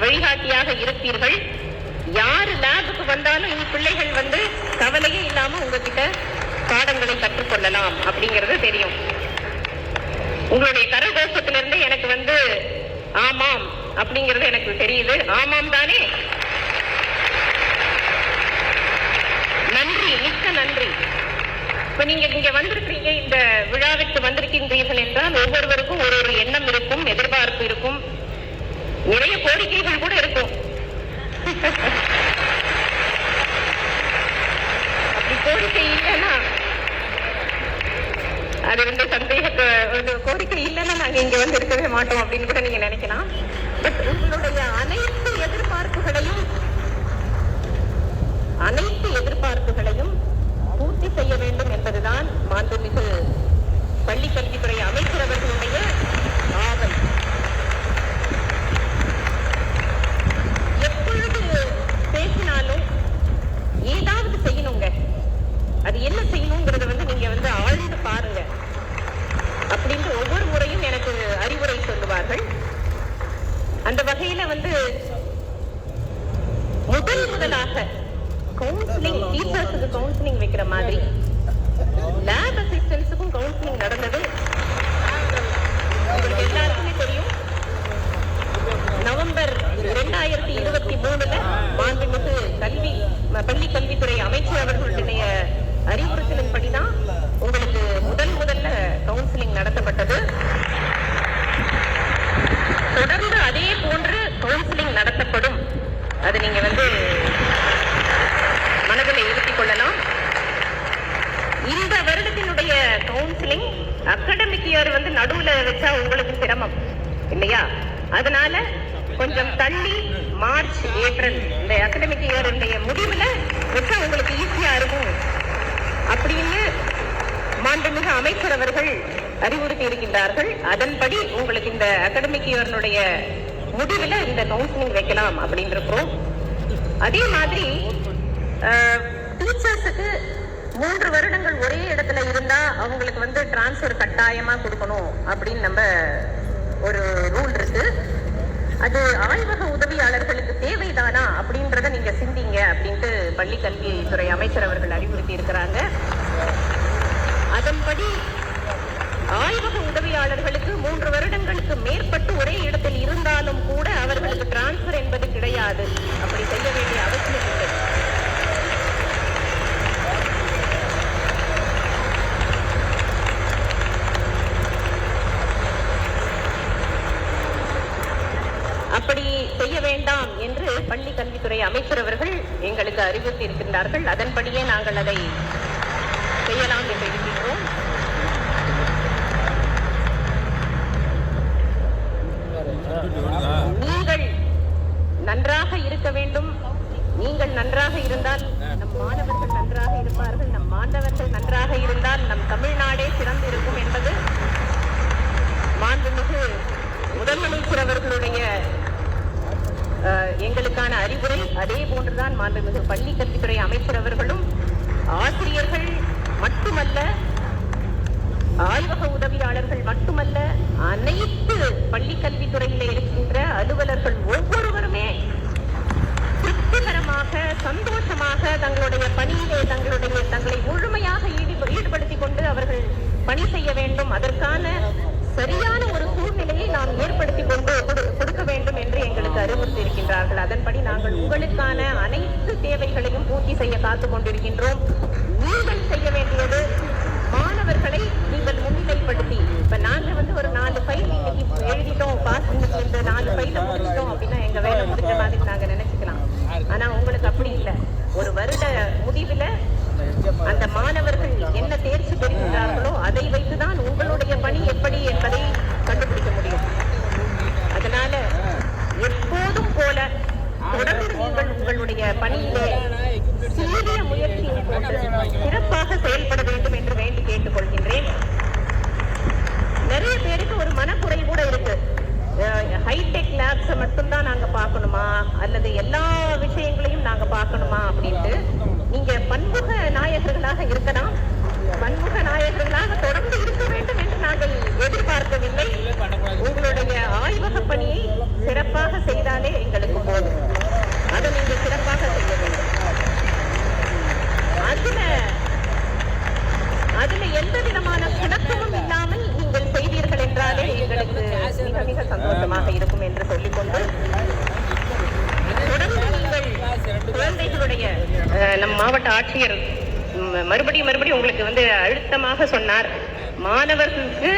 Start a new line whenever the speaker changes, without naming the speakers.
வழிகாட்டியாக இருப்பீர்கள். யார் லேபுக்கு வந்தாலும் உங்க பிள்ளைகள் கவலையே இல்லாம உங்ககிட்ட பாடங்களை கற்றுக்கொள்ளலாம் அப்படிங்கிறது தெரியும். உங்களுடைய கரகோஷத்திலிருந்து எனக்கு ஆமாம் அப்படிங்கிறது எனக்கு தெரியுது. ஆமாம் தானே? நன்றி, மிக்க நன்றி. இப்ப நீங்க இங்க வந்திருக்கீங்க, இந்த விழாவிற்கு வந்திருக்கின்றீர்கள் என்றால் ஒவ்வொருவருக்கும் ஒரு எண்ணம் இருக்கும், எதிர்பார்ப்பு இருக்கும், நிறைய கோரிக்கைகள் கூட இருக்கும். அப்படி கோரிக்கை இல்லைன்னா அது கோரிக்கை இல்லைன்னா நாங்க இங்க இருக்கவே மாட்டோம் அப்படின்னு கூட நீங்க நினைக்கலாம். பட் உங்களுடைய அனைத்து எதிர்பார்ப்புகளையும் பூர்த்தி செய்ய வேண்டும் என்பதுதான் மாண்புமிகு பள்ளிக்கல்வித்துறை அமைச்சர் அவர்களுடைய ஆவல். எப்பொழுது பேசினாலும் ஏதாவது செய்யணுங்க, அது என்ன செய்யணுங்கிறத நீங்க ஆழ்ந்து பாருங்க அப்படின்னு ஒவ்வொரு முறையும் எனக்கு அறிவுரை சொல்லுவார்கள். அந்த வகையில முதலாக கவுன்சிலிங், டீச்சர்ஸுக்கு கவுன்சிலிங் வைக்கிற மாதிரி லேப் அசிஸ்டன்ஸுக்கும் கவுன்சிலிங் நடந்தது. உங்களுக்கு எல்லாருக்குமே தெரியும். நவம்பர் 2023 மாண்புமிகு பள்ளி கல்வித்துறை அமைச்சர் அவர்களுடைய அறிவுறுத்தலின்படிதான் உங்களுக்கு முதல்ல கவுன்சிலிங் நடத்தப்பட்டது. தொடர்ந்து அதே போன்று கவுன்சிலிங் நடத்தப்படும். அது நீங்க மனதில் இருத்திக் கொள்ளலாம். இந்த வருடத்தினுடைய கவுன்சிலிங் அகாடமிக் இயர் நடுவுல வச்சா உங்களுக்கு சிரமம் இல்லையா? அதனால கொஞ்சம் தள்ளி மார்ச், ஏப்ரல் இந்த அகாடமிக் இயர் முடிவுல வச்சா உங்களுக்கு ஈஸியா இருக்கும் அப்படின்னு மாண்புமிகு அமைச்சர் அவர்கள் அறிவுறுத்தி இருக்கின்றார்கள். அதன்படி உங்களுக்கு இந்த அகாடமிக் இயர்னுடைய முடிவுல இந்த கவுன்சிலிங் வைக்கலாம் அப்படின்னு இருக்கிறோம். அதே மாதிரி டீச்சர்ஸுக்கு 3 வருடங்கள் ஒரே இடத்துல இருந்தா அவங்களுக்கு டிரான்ஸ்பர் கட்டாயமா கொடுக்கணும் அப்படின்னு நம்ம ஒரு ரூல் இருக்கு. அது ஆய்வக உதவியாளர்களுக்கு தேவைதானா அப்படின்றத நீங்க சிந்திங்க அப்படின்ட்டு பள்ளி கல்வித்துறை அமைச்சர் அவர்கள் அறிவுறுத்தி இருக்கிறாங்க. அதன்படி ஆய்வக உதவியாளர்களுக்கு 3 வருடங்களுக்கு மேற்பட்டு ஒரே இடத்தில் இருந்தாலும் கூட அவர்களுக்கு டிரான்ஸ்பர் என்பது கிடையாது. அப்படி செய்ய வேண்டிய அவசியம் இல்லை. அப்படி செய்ய வேண்டாம் என்று பள்ளி கல்வித்துறை அமைச்சர் அவர்கள் எங்களுக்கு அறிவுறுத்தி இருக்கின்றார்கள். அதன்படியே நாங்கள் அதை செய்யலாம் என்று இருக்கின்றோம். நீங்கள் நன்றாக இருக்க வேண்டும். நீங்கள் நன்றாக இருந்தால் நம் மாணவர்கள் நன்றாக இருப்பார்கள். நம் மாணவர்கள் நன்றாக இருந்தால் நம் தமிழ்நாடே சிறந்து இருக்கும் என்பது மாண்புமிகு முதலமைச்சர் அவர்களுடைய எங்களுக்கான அறிவுரை. அதே போன்றுதான் மாண்புமிகு பள்ளி கல்வித்துறை அமைச்சர் அவர்களும் ஆசிரியர்கள் மட்டுமல்ல, ஆய்வக உதவியாளர்கள் மட்டுமல்ல, அனைத்து பள்ளி கல்வித்துறையில இருக்கின்ற அலுவலர்கள் ஒவ்வொருவருமே திருப்திகரமாக, சந்தோஷமாக தங்களுடைய பணியிலே தங்களை முழுமையாக ஈடுபடுத்திக் கொண்டு அவர்கள் பணி செய்ய வேண்டும். அதற்கான சரியான ஒரு சூழ்நிலையை நாம் ஏற்படுத்தி கொடுக்க வேண்டும் என்று எங்களுக்கு அறிவுறுத்தி இருக்கின்றார்கள். அதன்படி நாங்கள் உங்களுக்கான அனைத்து தேவைகளையும் பூர்த்தி செய்ய காத்துக் கொண்டிருக்கின்றோம். நீங்கள் செய்ய வேண்டியது மாணவர்களை நீங்கள் முன்னிலைப்படுத்தி, இப்ப நாங்க ஒரு 4 ஃபைல் இன்னைக்கு எழுதிட்டோம், பாஸ் இந்த 4 ஃபைல முடிச்சிட்டோம் அப்படின்னா எங்க வேலை முடிஞ்ச மாதிரி நாங்க நினைச்சுக்கலாம். ஆனா உங்களுக்கு அப்படி இல்லை. ஒரு வருட முடிவுல அந்த மாணவர்கள் என்ன தேர்ச்சி பெறுகின்றார்களோ அதை வைத்துதான் உங்களுடைய பணி எப்படி என்பதை கண்டுபிடிக்க முடியும். அதனால எப்போதும் போல தொடர்ந்து நீங்கள் உங்களுடைய பணியிலே சீரிய முயற்சியை கொண்டு சிறப்பாக செயல்பட வேண்டும் என்று வேண்டி கேட்டுக்கொள்கின்றேன். நிறைய பேருக்கு ஒரு மனக்குறை கூட இருக்கு. ஹைடெக் லேப்ஸ் மட்டும்தான் நாங்க பார்க்கணுமா அல்லது எல்லா விஷயங்களையும் நாங்க பார்க்கணுமா அப்படின்ட்டு. நீங்க பன்முக நாயகர்களாக இருக்கலாம், பன்முக நாயகர்களாக தொடர்ந்து இருக்க வேண்டும் என்று நாங்கள் எதிர்பார்க்கவில்லை. உங்களுடைய ஆய்வக பணியை சிறப்பாக செய்தார் நம் மாவட்ட ஆட்சியர் மறுபடியும் உங்களுக்கு அழுத்தமாக சொன்னார், மாணவர்களுக்கு